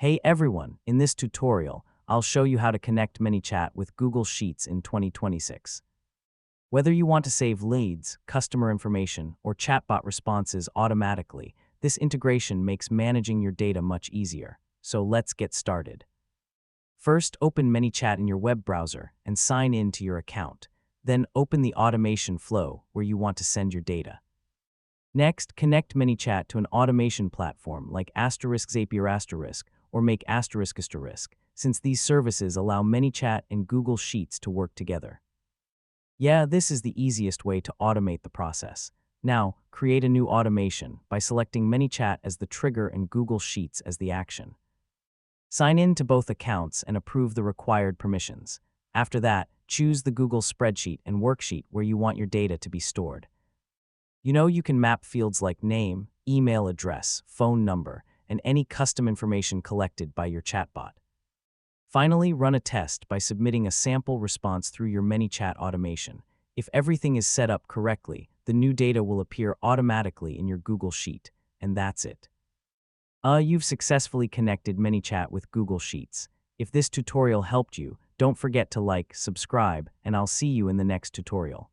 Hey everyone, in this tutorial, I'll show you how to connect ManyChat with Google Sheets in 2026. Whether you want to save leads, customer information, or chatbot responses automatically, this integration makes managing your data much easier. So let's get started. First, open ManyChat in your web browser and sign in to your account. Then open the automation flow where you want to send your data. Next, connect ManyChat to an automation platform like *Zapier** or make ***, since these services allow ManyChat and Google Sheets to work together. Yeah, this is the easiest way to automate the process. Now, create a new automation by selecting ManyChat as the trigger and Google Sheets as the action. Sign in to both accounts and approve the required permissions. After that, choose the Google spreadsheet and worksheet where you want your data to be stored. You can map fields like name, email address, phone number, and any custom information collected by your chatbot. Finally, run a test by submitting a sample response through your ManyChat automation. If everything is set up correctly, the new data will appear automatically in your Google Sheet, and that's it. You've successfully connected ManyChat with Google Sheets. If this tutorial helped you, don't forget to like, subscribe, and I'll see you in the next tutorial.